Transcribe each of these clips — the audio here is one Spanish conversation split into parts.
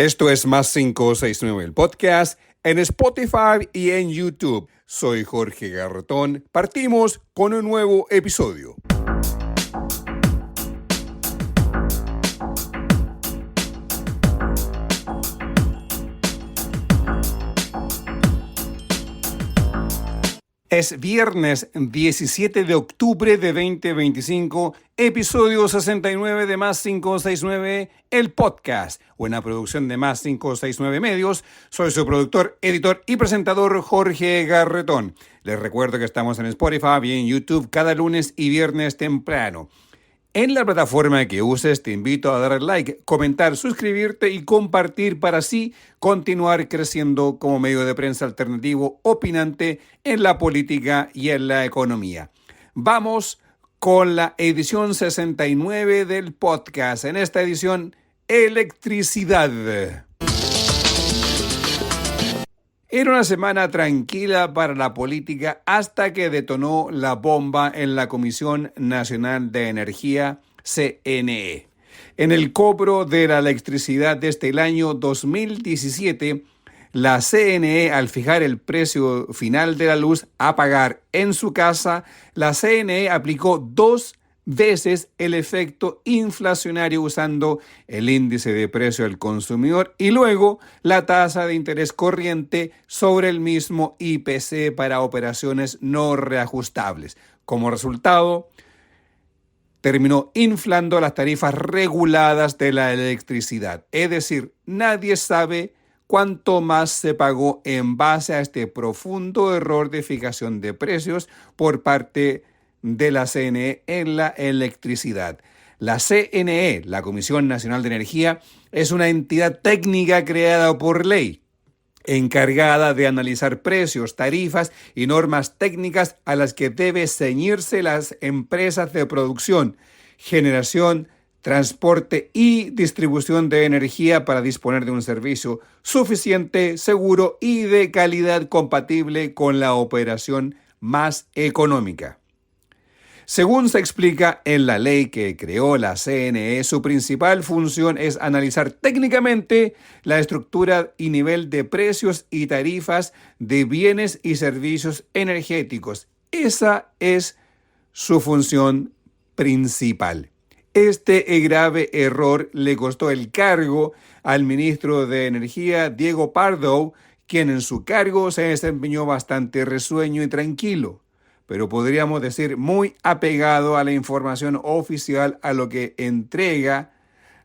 Esto es Más 569, el podcast, en Spotify y en YouTube. Soy Jorge Garretón. Partimos con un nuevo episodio. Es viernes 17 de octubre de 2025, episodio 69 de Más 569, el podcast, una producción de Más 569 Medios. Soy su productor, editor y presentador Jorge Garretón. Les recuerdo que estamos en Spotify y en YouTube cada lunes y viernes temprano. En la plataforma que uses te invito a dar like, comentar, suscribirte y compartir para así continuar creciendo como medio de prensa alternativo opinante en la política y en la economía. Vamos con la edición 69 del podcast. En esta edición, electricidad. Era una semana tranquila para la política hasta que detonó la bomba en la Comisión Nacional de Energía, CNE. En el cobro de la electricidad desde el año 2017, la CNE, al fijar el precio final de la luz a pagar en su casa, la CNE aplicó 2 veces el efecto inflacionario usando el índice de precio del consumidor y luego la tasa de interés corriente sobre el mismo IPC para operaciones no reajustables. Como resultado, terminó inflando las tarifas reguladas de la electricidad. Es decir, nadie sabe cuánto más se pagó en base a este profundo error de fijación de precios por parte de la CNE en la electricidad. La CNE, la Comisión Nacional de Energía, es una entidad técnica creada por ley, encargada de analizar precios, tarifas y normas técnicas a las que deben ceñirse las empresas de producción, generación, transporte y distribución de energía para disponer de un servicio suficiente, seguro y de calidad compatible con la operación más económica. Según se explica en la ley que creó la CNE, su principal función es analizar técnicamente la estructura y nivel de precios y tarifas de bienes y servicios energéticos. Esa es su función principal. Este grave error le costó el cargo al ministro de Energía, Diego Pardo, quien en su cargo se desempeñó bastante risueño y tranquilo, pero podríamos decir muy apegado a la información oficial a lo que entrega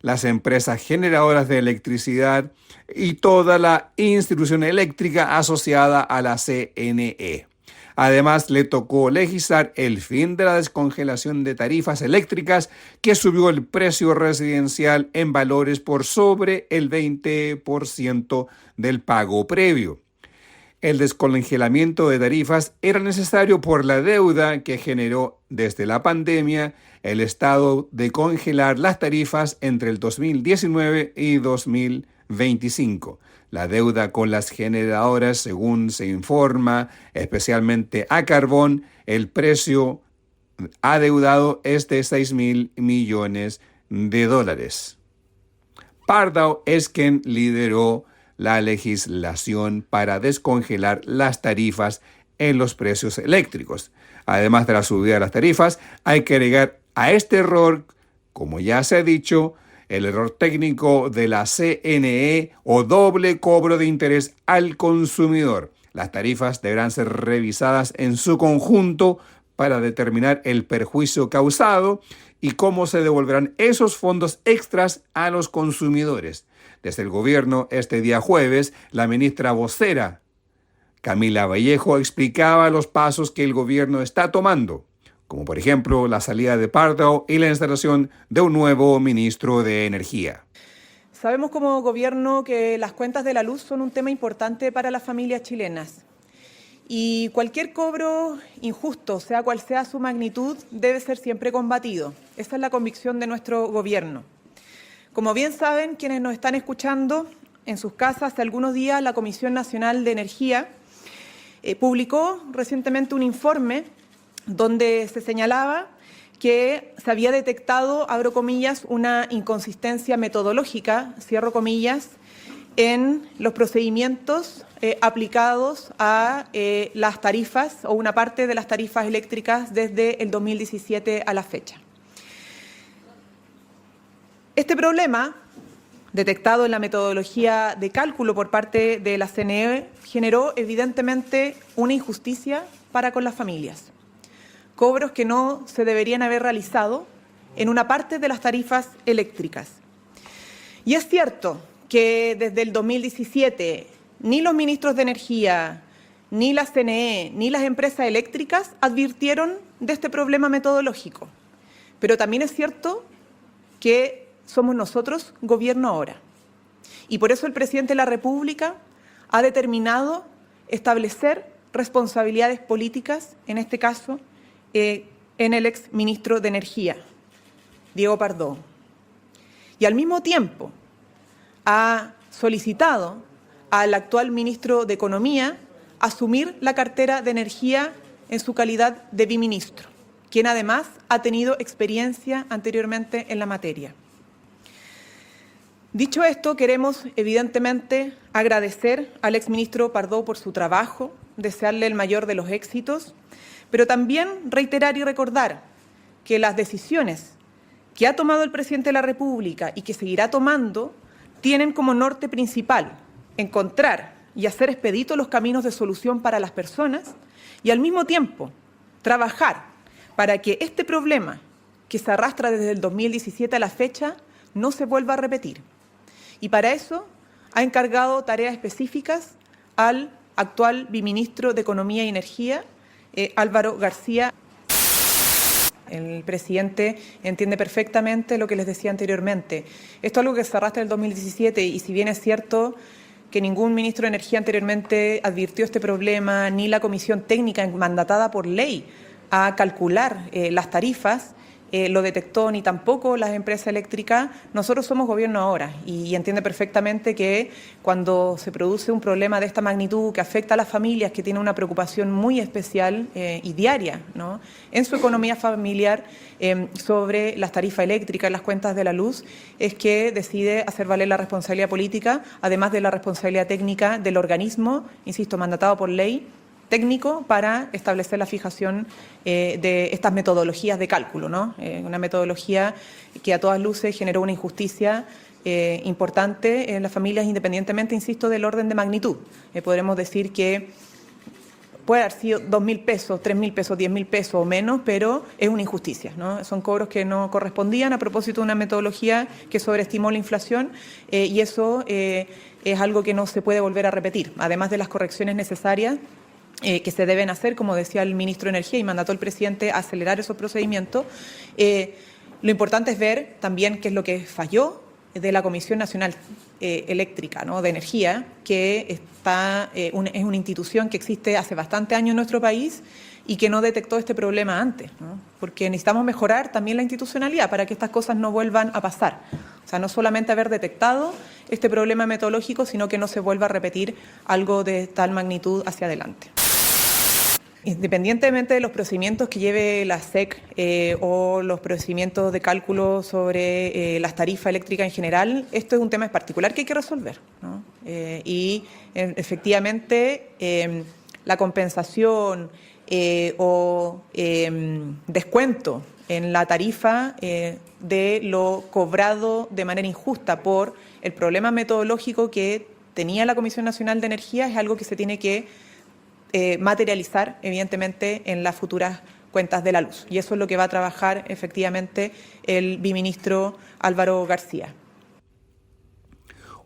las empresas generadoras de electricidad y toda la institución eléctrica asociada a la CNE. Además, le tocó legislar el fin de la descongelación de tarifas eléctricas que subió el precio residencial en valores por sobre el 20% del pago previo. El descongelamiento de tarifas era necesario por la deuda que generó desde la pandemia el estado de congelar las tarifas entre el 2019 y 2025. La deuda con las generadoras, según se informa, especialmente a carbón, el precio adeudado es de $6,000 millones. Pardo es quien lideró la legislación para descongelar las tarifas en los precios eléctricos. Además de la subida de las tarifas, hay que agregar a este error, como ya se ha dicho, el error técnico de la CNE o doble cobro de interés al consumidor. Las tarifas deberán ser revisadas en su conjunto para determinar el perjuicio causado y cómo se devolverán esos fondos extras a los consumidores. Desde el gobierno, este día jueves, la ministra vocera, Camila Vallejo, explicaba los pasos que el gobierno está tomando, como por ejemplo la salida de Pardo y la instalación de un nuevo ministro de Energía. Sabemos como gobierno que las cuentas de la luz son un tema importante para las familias chilenas y cualquier cobro injusto, sea cual sea su magnitud, debe ser siempre combatido. Esa es la convicción de nuestro gobierno. Como bien saben quienes nos están escuchando en sus casas, hace algunos días la Comisión Nacional de Energía publicó recientemente un informe donde se señalaba que se había detectado, abro comillas, una inconsistencia metodológica, cierro comillas, en los procedimientos aplicados a las tarifas o una parte de las tarifas eléctricas desde el 2017 a la fecha. Este problema, detectado en la metodología de cálculo por parte de la CNE, generó evidentemente una injusticia para con las familias. Cobros que no se deberían haber realizado en una parte de las tarifas eléctricas. Y es cierto que desde el 2017 ni los ministros de Energía, ni la CNE, ni las empresas eléctricas advirtieron de este problema metodológico. Pero también es cierto que somos nosotros gobierno ahora. Y por eso el presidente de la República ha determinado establecer responsabilidades políticas, en este caso, en el exministro de Energía, Diego Pardo. Y al mismo tiempo ha solicitado al actual ministro de Economía asumir la cartera de Energía en su calidad de biministro, quien además ha tenido experiencia anteriormente en la materia. Dicho esto, queremos evidentemente agradecer al exministro Pardo por su trabajo, desearle el mayor de los éxitos, pero también reiterar y recordar que las decisiones que ha tomado el presidente de la República y que seguirá tomando tienen como norte principal encontrar y hacer expeditos los caminos de solución para las personas y al mismo tiempo trabajar para que este problema que se arrastra desde el 2017 a la fecha no se vuelva a repetir. Y para eso ha encargado tareas específicas al actual biministro de Economía y Energía, Álvaro García. El presidente entiende perfectamente lo que les decía anteriormente. Esto es algo que se arrastra del 2017 y si bien es cierto que ningún ministro de Energía anteriormente advirtió este problema, ni la comisión técnica mandatada por ley a calcular las tarifas, lo detectó, ni tampoco las empresas eléctricas, nosotros somos gobierno ahora y entiende perfectamente que cuando se produce un problema de esta magnitud que afecta a las familias que tienen una preocupación muy especial y diaria, ¿no?, en su economía familiar sobre las tarifas eléctricas, las cuentas de la luz, es que decide hacer valer la responsabilidad política, además de la responsabilidad técnica del organismo, insisto, mandatado por ley, técnico para establecer la fijación de estas metodologías de cálculo, ¿no? Una metodología que a todas luces generó una injusticia importante en las familias, independientemente, insisto, del orden de magnitud. Podremos decir que puede haber sido 2.000 pesos, 3.000 pesos, 10.000 pesos o menos, pero es una injusticia, ¿no? Son cobros que no correspondían a propósito de una metodología que sobreestimó la inflación y eso es algo que no se puede volver a repetir, además de las correcciones necesarias que se deben hacer, como decía el ministro de Energía y mandató el presidente a acelerar esos procedimientos. Lo importante es ver también qué es lo que falló de la Comisión Nacional Eléctrica, ¿no?, de Energía, que es una institución que existe hace bastante años en nuestro país y que no detectó este problema antes, ¿no?, porque necesitamos mejorar también la institucionalidad para que estas cosas no vuelvan a pasar. O sea, no solamente haber detectado este problema metodológico, sino que no se vuelva a repetir algo de tal magnitud hacia adelante. Independientemente de los procedimientos que lleve la SEC o los procedimientos de cálculo sobre las tarifas eléctricas en general, esto es un tema en particular que hay que resolver, ¿no? Efectivamente, la compensación o descuento en la tarifa de lo cobrado de manera injusta por el problema metodológico que tenía la Comisión Nacional de Energía es algo que se tiene que materializar, evidentemente, en las futuras cuentas de la luz. Y eso es lo que va a trabajar, efectivamente, el biministro Álvaro García.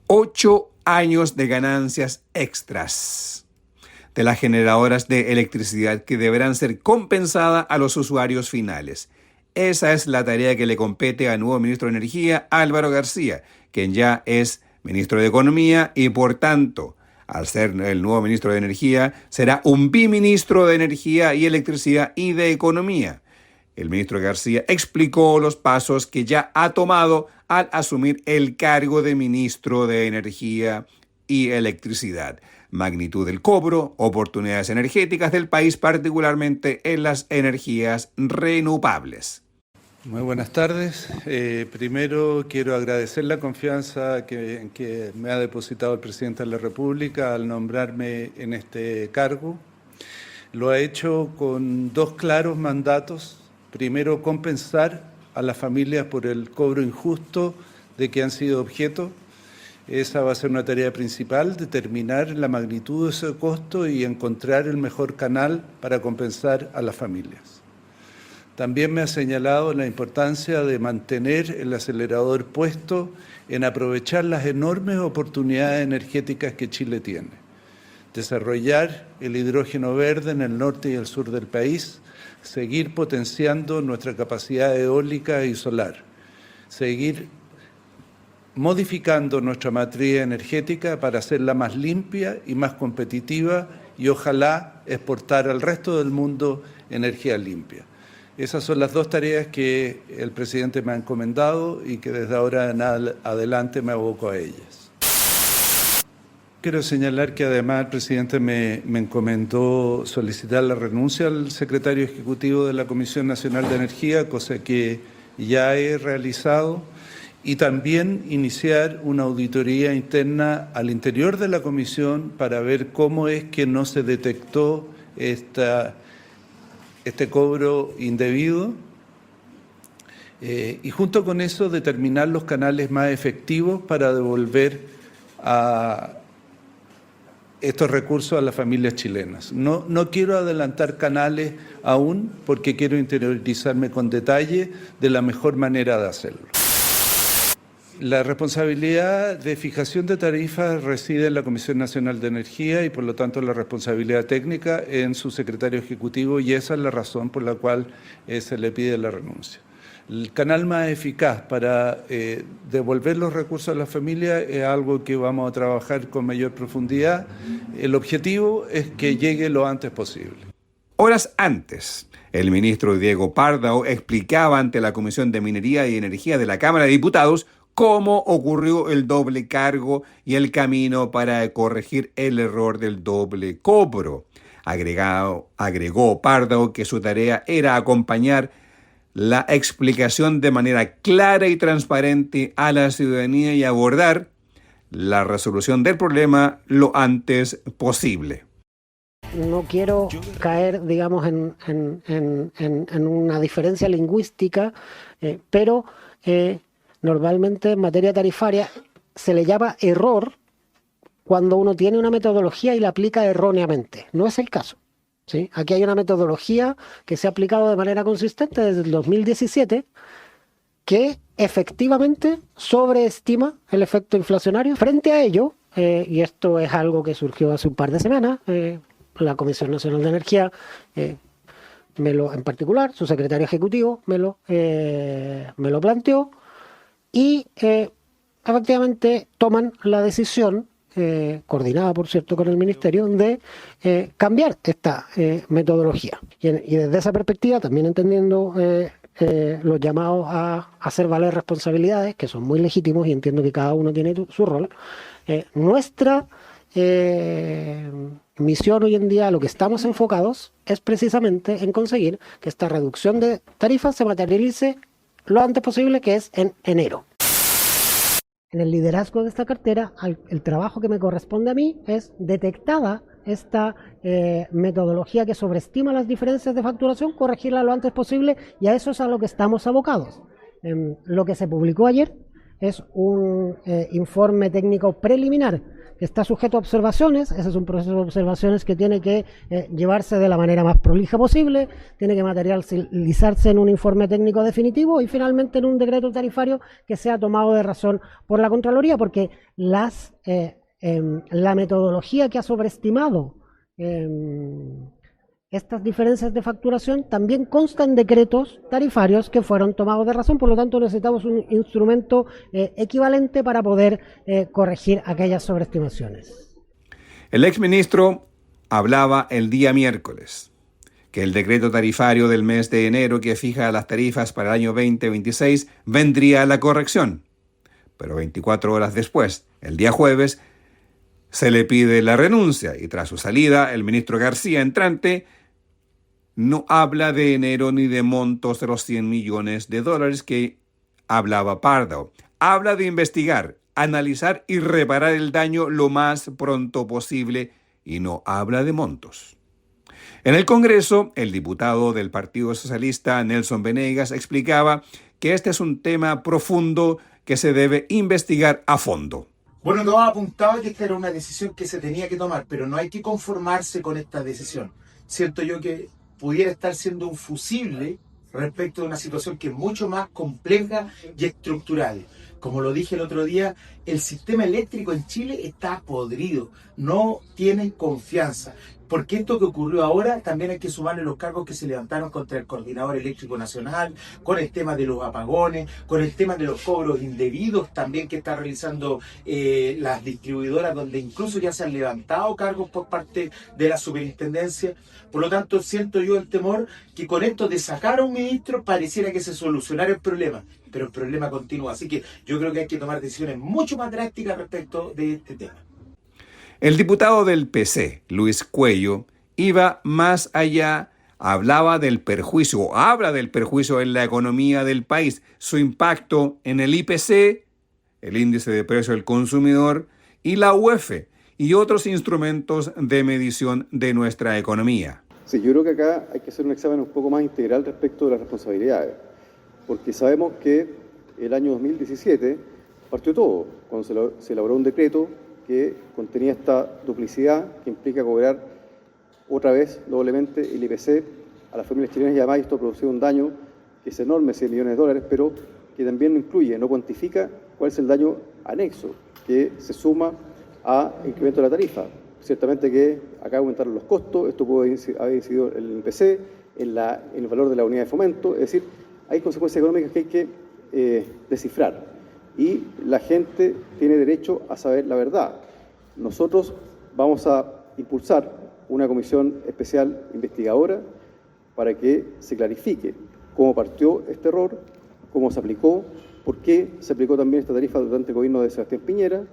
8 años de ganancias extras de las generadoras de electricidad que deberán ser compensadas a los usuarios finales. Esa es la tarea que le compete al nuevo ministro de Energía, Álvaro García, quien ya es ministro de Economía y, por tanto, al ser el nuevo ministro de Energía, será un biministro de Energía y Electricidad y de Economía. El ministro García explicó los pasos que ya ha tomado al asumir el cargo de ministro de Energía y Electricidad. Magnitud del cobro, oportunidades energéticas del país, particularmente en las energías renovables. Muy buenas tardes. Primero quiero agradecer la confianza que me ha depositado el presidente de la República al nombrarme en este cargo. Lo ha hecho con dos claros mandatos. Primero, compensar a las familias por el cobro injusto de que han sido objeto. Esa va a ser una tarea principal, determinar la magnitud de ese costo y encontrar el mejor canal para compensar a las familias. También me ha señalado la importancia de mantener el acelerador puesto en aprovechar las enormes oportunidades energéticas que Chile tiene. Desarrollar el hidrógeno verde en el norte y el sur del país, seguir potenciando nuestra capacidad eólica y solar, seguir modificando nuestra matriz energética para hacerla más limpia y más competitiva y ojalá exportar al resto del mundo energía limpia. Esas son las dos tareas que el presidente me ha encomendado y que desde ahora en adelante me aboco a ellas. Quiero señalar que además el presidente me encomendó solicitar la renuncia al secretario ejecutivo de la Comisión Nacional de Energía, cosa que ya he realizado, y también iniciar una auditoría interna al interior de la comisión para ver cómo es que no se detectó este cobro indebido y junto con eso determinar los canales más efectivos para devolver a estos recursos a las familias chilenas. No quiero adelantar canales aún porque quiero interiorizarme con detalle de la mejor manera de hacerlo. La responsabilidad de fijación de tarifas reside en la Comisión Nacional de Energía y por lo tanto la responsabilidad técnica en su secretario ejecutivo y esa es la razón por la cual se le pide la renuncia. El canal más eficaz para devolver los recursos a las familias es algo que vamos a trabajar con mayor profundidad. El objetivo es que llegue lo antes posible. Horas antes, el ministro Diego Pardo explicaba ante la Comisión de Minería y Energía de la Cámara de Diputados cómo ocurrió el doble cargo y el camino para corregir el error del doble cobro. Agregó Pardo que su tarea era acompañar la explicación de manera clara y transparente a la ciudadanía y abordar la resolución del problema lo antes posible. No quiero caer, digamos, en una diferencia lingüística, pero normalmente en materia tarifaria se le llama error cuando uno tiene una metodología y la aplica erróneamente. No es el caso, ¿sí? Aquí hay una metodología que se ha aplicado de manera consistente desde el 2017 que efectivamente sobreestima el efecto inflacionario. Frente a ello, y esto es algo que surgió hace un par de semanas, la Comisión Nacional de Energía, en particular, su secretario ejecutivo me lo planteó, y efectivamente toman la decisión, coordinada por cierto con el Ministerio, de cambiar esta metodología. Y desde esa perspectiva, también entendiendo los llamados a hacer valer responsabilidades, que son muy legítimos y entiendo que cada uno tiene su rol, nuestra misión hoy en día, lo que estamos enfocados, es precisamente en conseguir que esta reducción de tarifas se materialice lo antes posible, que es en enero. En el liderazgo de esta cartera, el trabajo que me corresponde a mí es, detectada esta metodología que sobreestima las diferencias de facturación, corregirla lo antes posible, y a eso es a lo que estamos abocados. Lo que se publicó ayer es un informe técnico preliminar que está sujeto a observaciones. Ese es un proceso de observaciones que tiene que llevarse de la manera más prolija posible, tiene que materializarse en un informe técnico definitivo y finalmente en un decreto tarifario que sea tomado de razón por la Contraloría, porque la metodología que ha sobreestimado estas diferencias de facturación también constan decretos tarifarios que fueron tomados de razón. Por lo tanto, necesitamos un instrumento equivalente para poder corregir aquellas sobreestimaciones. El exministro hablaba el día miércoles que el decreto tarifario del mes de enero que fija las tarifas para el año 2026 vendría a la corrección. Pero 24 horas después, el día jueves, se le pide la renuncia y tras su salida, el ministro García entrante no habla de enero ni de montos de los 100 millones de dólares que hablaba Pardo. Habla de investigar, analizar y reparar el daño lo más pronto posible y no habla de montos. En el Congreso, el diputado del Partido Socialista, Nelson Venegas, explicaba que este es un tema profundo que se debe investigar a fondo. Bueno, todos apuntaban que esta era una decisión que se tenía que tomar, pero no hay que conformarse con esta decisión. Siento yo que pudiera estar siendo un fusible respecto de una situación que es mucho más compleja y estructural. Como lo dije el otro día, el sistema eléctrico en Chile está podrido, no tienen confianza. Porque esto que ocurrió ahora, también hay que sumarle los cargos que se levantaron contra el Coordinador Eléctrico Nacional, con el tema de los apagones, con el tema de los cobros indebidos también que está realizando las distribuidoras, donde incluso ya se han levantado cargos por parte de la superintendencia. Por lo tanto, siento yo el temor que con esto de sacar a un ministro pareciera que se solucionara el problema, pero el problema continúa. Así que yo creo que hay que tomar decisiones mucho más drásticas respecto de este tema. El diputado del PC, Luis Cuello, iba más allá, habla del perjuicio en la economía del país, su impacto en el IPC, el índice de precio del consumidor, y la UEF, y otros instrumentos de medición de nuestra economía. Sí, yo creo que acá hay que hacer un examen un poco más integral respecto de las responsabilidades, porque sabemos que el año 2017 partió todo, cuando se elaboró un decreto que contenía esta duplicidad que implica cobrar otra vez doblemente el IPC a las familias chilenas, y además esto ha producido un daño que es enorme, 100 millones de dólares, pero que también no incluye, no cuantifica cuál es el daño anexo que se suma a incremento de la tarifa. Ciertamente que acá aumentaron los costos, esto puede haber incidido en el IPC, en el valor de la unidad de fomento, es decir, hay consecuencias económicas que hay que descifrar. Y la gente tiene derecho a saber la verdad. Nosotros vamos a impulsar una comisión especial investigadora para que se clarifique cómo partió este error, cómo se aplicó, por qué se aplicó también esta tarifa durante el gobierno de Sebastián Piñera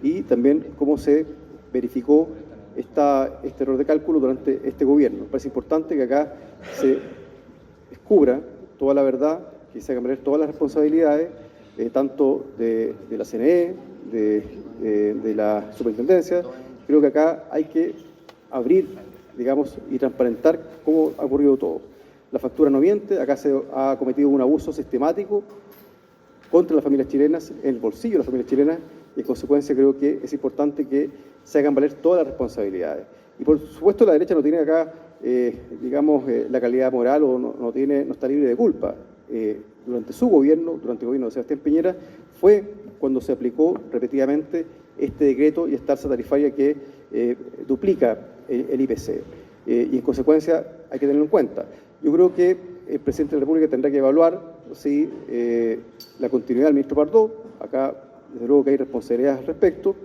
y también cómo se verificó este error de cálculo durante este gobierno. Me parece importante que acá se descubra toda la verdad, que se hagan valer todas las responsabilidades, tanto de la CNE, de la superintendencia. Creo que acá hay que abrir, digamos, y transparentar cómo ha ocurrido todo. La factura no miente, acá se ha cometido un abuso sistemático contra las familias chilenas, en el bolsillo de las familias chilenas, y en consecuencia creo que es importante que se hagan valer todas las responsabilidades. Y por supuesto la derecha no tiene acá, la calidad moral o no está libre de culpa. Durante su gobierno, durante el gobierno de Sebastián Piñera, fue cuando se aplicó repetidamente este decreto y esta alza tarifaria que duplica el IPC. Y en consecuencia hay que tenerlo en cuenta. Yo creo que el presidente de la República tendrá que evaluar si la continuidad del ministro Pardo, acá desde luego que hay responsabilidades al respecto,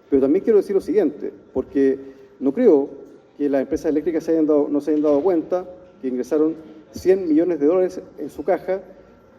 pero también quiero decir lo siguiente, porque no creo que las empresas eléctricas no se hayan dado cuenta que ingresaron 100 millones de dólares en su caja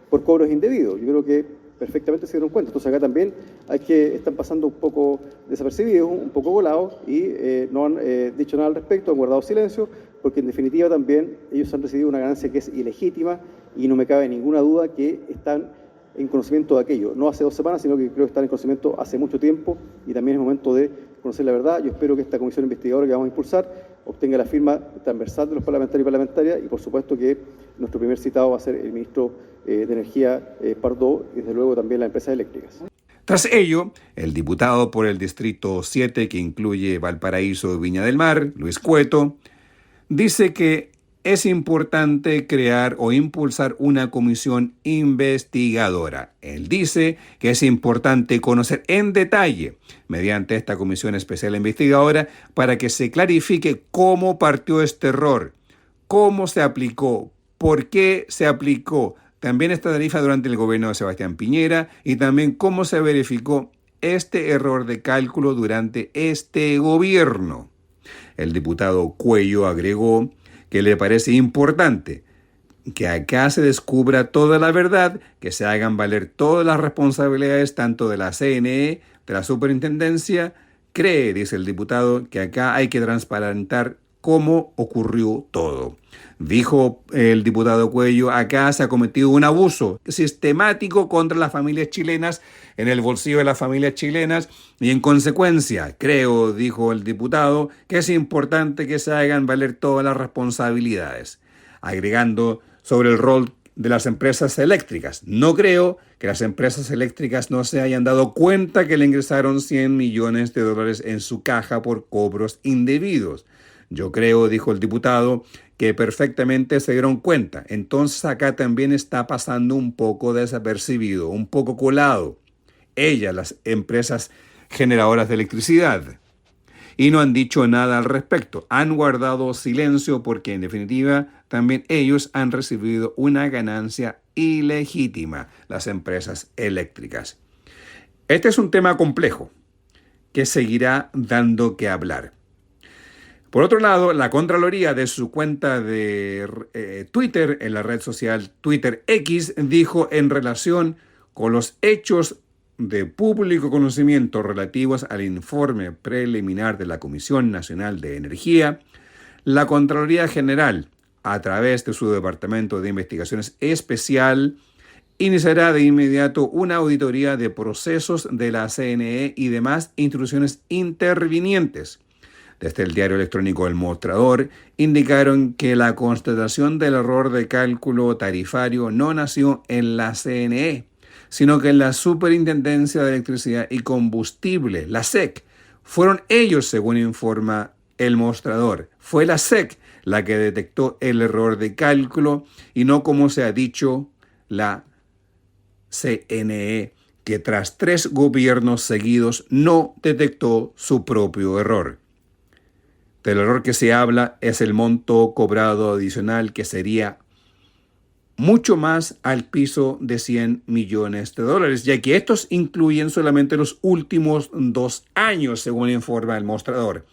por cobros indebidos. Yo creo que perfectamente se dieron cuenta. Entonces acá también están pasando un poco desapercibidos, un poco volados y no han dicho nada al respecto, han guardado silencio, porque en definitiva también ellos han recibido una ganancia que es ilegítima y no me cabe ninguna duda que están en conocimiento de aquello. No hace 2 semanas, sino que creo que están en conocimiento hace mucho tiempo y también es momento de conocer la verdad. Yo espero que esta comisión investigadora que vamos a impulsar obtenga la firma transversal de los parlamentarios y parlamentarias y por supuesto que nuestro primer citado va a ser el ministro de Energía, Pardo, y desde luego también las empresas eléctricas. Tras ello, el diputado por el Distrito 7, que incluye Valparaíso y Viña del Mar, Luis Cueto, dice que es importante crear o impulsar una comisión investigadora. Él dice que es importante conocer en detalle, mediante esta comisión especial investigadora, para que se clarifique cómo partió este error, cómo se aplicó, por qué se aplicó también esta tarifa durante el gobierno de Sebastián Piñera y también cómo se verificó este error de cálculo durante este gobierno. El diputado Cuello agregó que le parece importante que acá se descubra toda la verdad, que se hagan valer todas las responsabilidades tanto de la CNE, de la superintendencia. Cree, dice el diputado, que acá hay que transparentar cómo ocurrió todo. Dijo el diputado Cuello, acá se ha cometido un abuso sistemático contra las familias chilenas, en el bolsillo de las familias chilenas, y en consecuencia, creo, dijo el diputado, que es importante que se hagan valer todas las responsabilidades. Agregando sobre el rol de las empresas eléctricas. No creo que las empresas eléctricas no se hayan dado cuenta que le ingresaron $100 millones en su caja por cobros indebidos. Yo creo, dijo el diputado, que perfectamente se dieron cuenta. Entonces acá también está pasando un poco desapercibido, un poco colado. Ellas, las empresas generadoras de electricidad. Y no han dicho nada al respecto. Han guardado silencio porque, en definitiva, también ellos han recibido una ganancia ilegítima, las empresas eléctricas. Este es un tema complejo que seguirá dando que hablar. Por otro lado, la Contraloría de su cuenta de Twitter, en la red social Twitter X, dijo en relación con los hechos de público conocimiento relativos al informe preliminar de la Comisión Nacional de Energía, la Contraloría General, a través de su Departamento de Investigaciones Especial, iniciará de inmediato una auditoría de procesos de la CNE y demás instituciones intervinientes. Desde el diario electrónico El Mostrador, indicaron que la constatación del error de cálculo tarifario no nació en la CNE, sino que en la Superintendencia de Electricidad y Combustible, la SEC. Fueron ellos, según informa El Mostrador. Fue la SEC la que detectó el error de cálculo y no, como se ha dicho, la CNE, que tras 3 gobiernos seguidos no detectó su propio error. Del error que se habla es el monto cobrado adicional, que sería mucho más al piso de $100 millones, ya que estos incluyen solamente los últimos 2 años, según informa El Mostrador,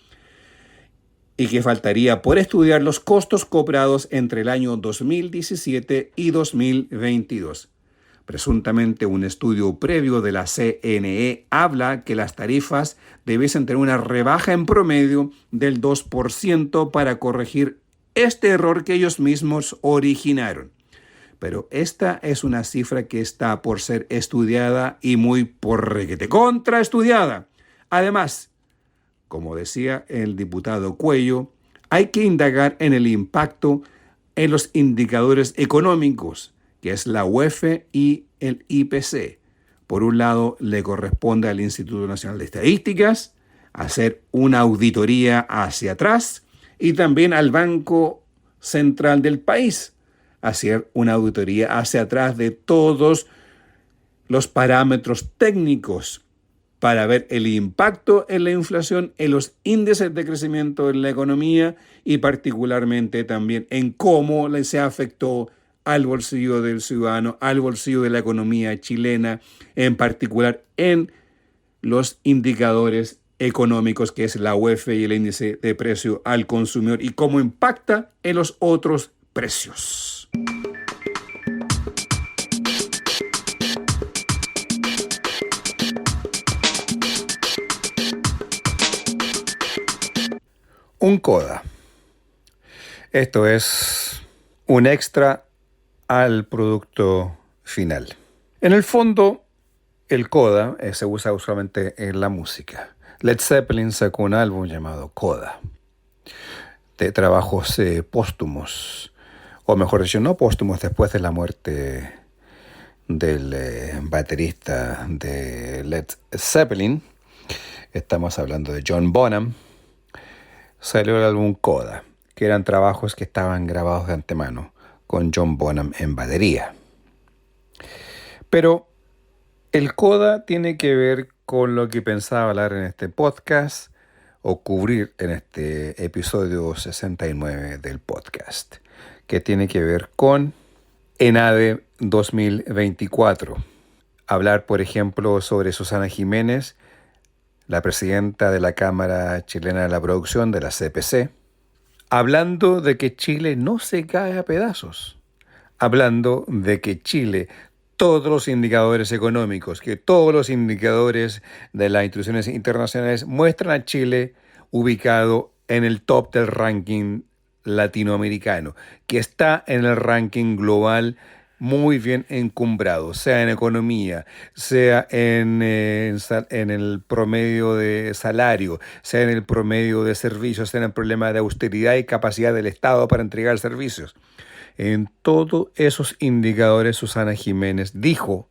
y que faltaría por estudiar los costos cobrados entre el año 2017 y 2022. Presuntamente un estudio previo de la CNE habla que las tarifas debiesen tener una rebaja en promedio del 2% para corregir este error que ellos mismos originaron. Pero esta es una cifra que está por ser estudiada y muy por requete contraestudiada. Además, como decía el diputado Cuello, hay que indagar en el impacto en los indicadores económicos, que es la UEF y el IPC. Por un lado, le corresponde al Instituto Nacional de Estadísticas hacer una auditoría hacia atrás y también al Banco Central del país hacer una auditoría hacia atrás de todos los parámetros técnicos para ver el impacto en la inflación, en los índices de crecimiento en la economía y particularmente también en cómo se afectó al bolsillo del ciudadano, al bolsillo de la economía chilena, en particular en los indicadores económicos, que es la UEF y el índice de precio al consumidor, y cómo impacta en los otros precios. Un CODA. Esto es un extra al producto final. En el fondo, el CODA se usa usualmente en la música. Led Zeppelin sacó un álbum llamado CODA, de trabajos póstumos, o mejor dicho, no póstumos, después de la muerte del baterista de Led Zeppelin. Estamos hablando de John Bonham. Salió el álbum CODA, que eran trabajos que estaban grabados de antemano con John Bonham en batería. Pero el CODA tiene que ver con lo que pensaba hablar en este podcast o cubrir en este episodio 69 del podcast, que tiene que ver con ENADE 2024. Hablar, por ejemplo, sobre Susana Jiménez, la presidenta de la Cámara Chilena de la Producción, de la CPC, hablando de que Chile no se cae a pedazos, hablando de que Chile, todos los indicadores económicos, que todos los indicadores de las instituciones internacionales muestran a Chile ubicado en el top del ranking latinoamericano, que está en el ranking global muy bien encumbrado, sea en economía, sea en el promedio de salario, sea en el promedio de servicios, sea en el problema de austeridad y capacidad del Estado para entregar servicios. En todos esos indicadores, Susana Jiménez dijo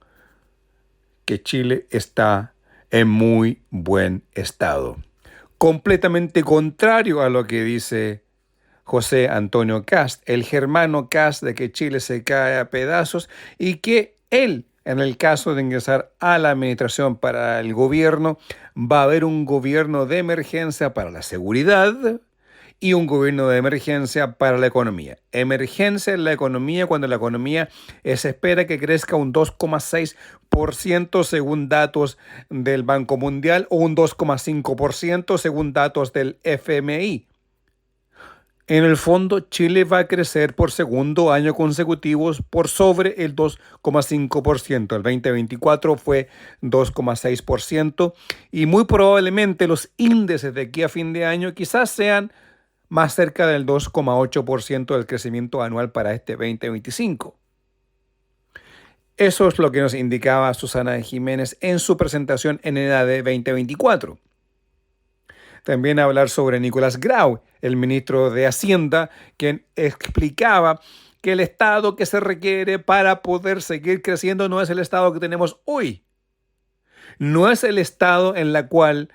que Chile está en muy buen estado. Completamente contrario a lo que dice José Antonio Kast, el germano Kast, de que Chile se cae a pedazos y que él, en el caso de ingresar a la administración para el gobierno, va a haber un gobierno de emergencia para la seguridad y un gobierno de emergencia para la economía. Emergencia en la economía cuando la economía se espera que crezca un 2,6% según datos del Banco Mundial o un 2,5% según datos del FMI. En el fondo, Chile va a crecer por segundo año consecutivo por sobre el 2,5%. El 2024 fue 2,6% y muy probablemente los índices de aquí a fin de año quizás sean más cerca del 2,8% del crecimiento anual para este 2025. Eso es lo que nos indicaba Susana Jiménez en su presentación en ENADE 2024. También hablar sobre Nicolás Grau, el ministro de Hacienda, quien explicaba que el Estado que se requiere para poder seguir creciendo no es el Estado que tenemos hoy. No es el Estado en la cual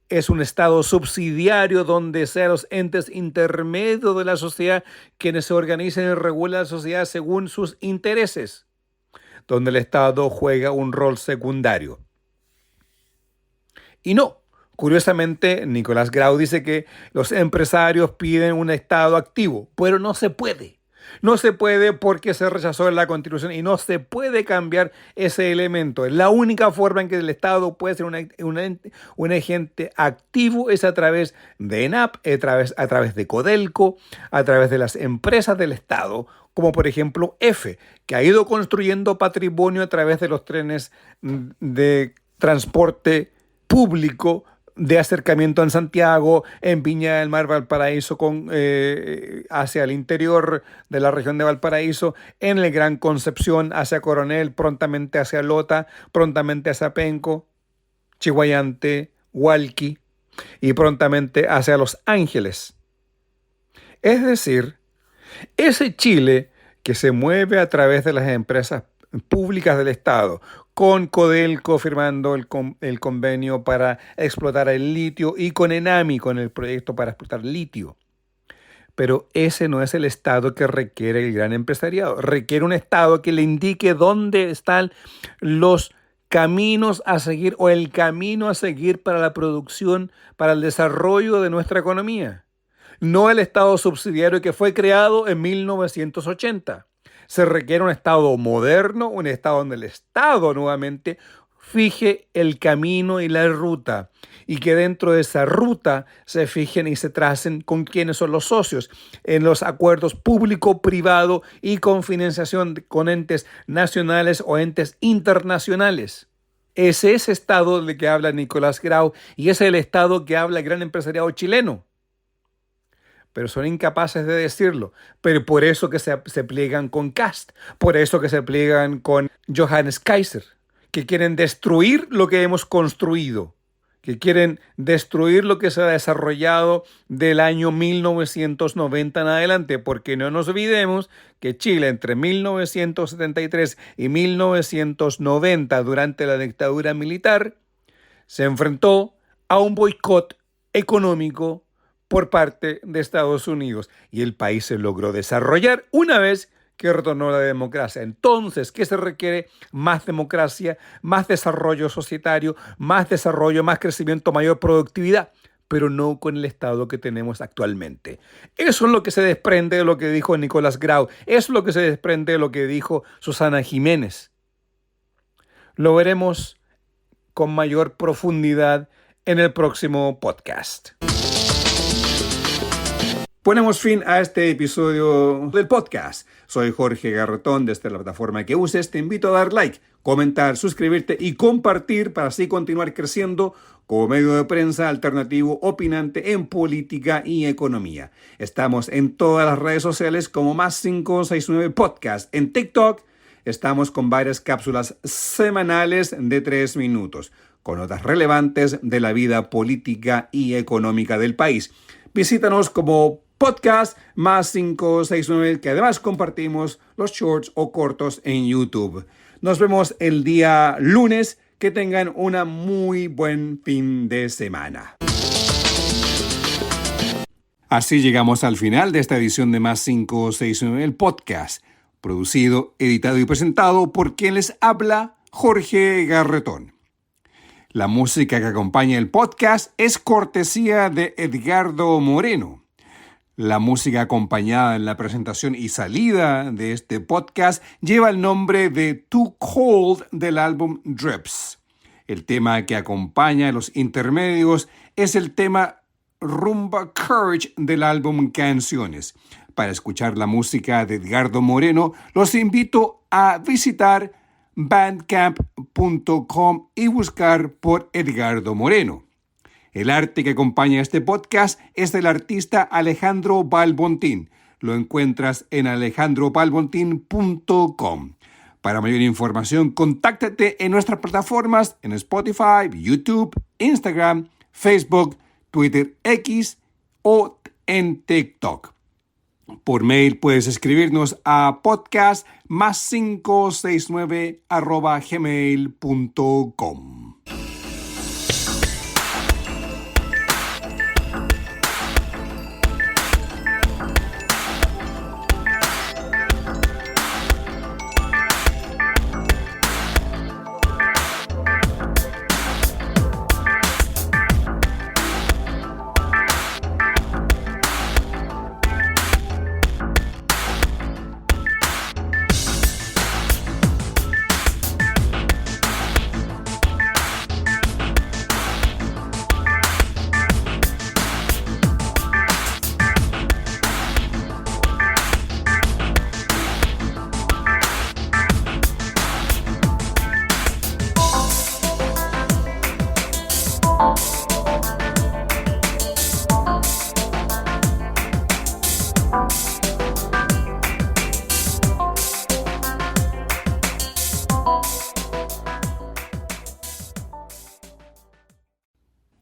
es un Estado subsidiario donde sean los entes intermedios de la sociedad quienes se organizan y regulan la sociedad según sus intereses, donde el Estado juega un rol secundario. Y no. Curiosamente, Nicolás Grau dice que los empresarios piden un Estado activo, pero no se puede. No se puede porque se rechazó en la Constitución y no se puede cambiar ese elemento. La única forma en que el Estado puede ser un agente activo es a través de ENAP, a través de Codelco, a través de las empresas del Estado, como por ejemplo EFE, que ha ido construyendo patrimonio a través de los trenes de transporte público de acercamiento en Santiago, en Viña del Mar, Valparaíso, hacia el interior de la región de Valparaíso, en el Gran Concepción, hacia Coronel, prontamente hacia Lota, prontamente hacia Penco, Chihuayante, Hualqui y prontamente hacia Los Ángeles. Es decir, ese Chile que se mueve a través de las empresas públicas del Estado, con Codelco firmando el convenio para explotar el litio y con Enami con el proyecto para explotar litio. Pero ese no es el Estado que requiere el gran empresariado. Requiere un Estado que le indique dónde están los caminos a seguir o el camino a seguir para la producción, para el desarrollo de nuestra economía. No el Estado subsidiario que fue creado en 1980. Se requiere un Estado moderno, un Estado donde el Estado nuevamente fije el camino y la ruta y que dentro de esa ruta se fijen y se tracen con quiénes son los socios en los acuerdos público-privado y con financiación con entes nacionales o entes internacionales. Ese es ese Estado del que habla Nicolás Grau y ese es el Estado que habla el gran empresariado chileno. Pero son incapaces de decirlo. Pero por eso que se pliegan con Kast, por eso que se pliegan con Johannes Kaiser, que quieren destruir lo que hemos construido, que quieren destruir lo que se ha desarrollado del año 1990 en adelante, porque no nos olvidemos que Chile entre 1973 y 1990, durante la dictadura militar, se enfrentó a un boicot económico por parte de Estados Unidos y el país se logró desarrollar una vez que retornó la democracia. Entonces, ¿qué se requiere? Más democracia, más desarrollo societario, más desarrollo, más crecimiento, mayor productividad, pero no con el Estado que tenemos actualmente. Eso es lo que se desprende de lo que dijo Nicolás Grau, eso es lo que se desprende de lo que dijo Susana Jiménez. Lo veremos con mayor profundidad en el próximo podcast. Ponemos fin a este episodio del podcast. Soy Jorge Garretón desde la plataforma que uses. Te invito a dar like, comentar, suscribirte y compartir para así continuar creciendo como medio de prensa alternativo opinante en política y economía. Estamos en todas las redes sociales como +569 Podcast. En TikTok estamos con varias cápsulas semanales de 3 minutos, con notas relevantes de la vida política y económica del país. Visítanos como Podcast +569, que además compartimos los shorts o cortos en YouTube. Nos vemos el día lunes. Que tengan un muy buen fin de semana. Así llegamos al final de esta edición de +569, el podcast, producido, editado y presentado por quien les habla, Jorge Garretón. La música que acompaña el podcast es cortesía de Edgardo Moreno. La música acompañada en la presentación y salida de este podcast lleva el nombre de Too Cold del álbum Drips. El tema que acompaña los intermedios es el tema Rumba Courage del álbum Canciones. Para escuchar la música de Edgardo Moreno, los invito a visitar bandcamp.com y buscar por Edgardo Moreno. El arte que acompaña este podcast es del artista Alejandro Balbontín. Lo encuentras en alejandrobalbontin.com. Para mayor información, contáctate en nuestras plataformas en Spotify, YouTube, Instagram, Facebook, Twitter X o en TikTok. Por mail puedes escribirnos a podcast +569@gmail.com.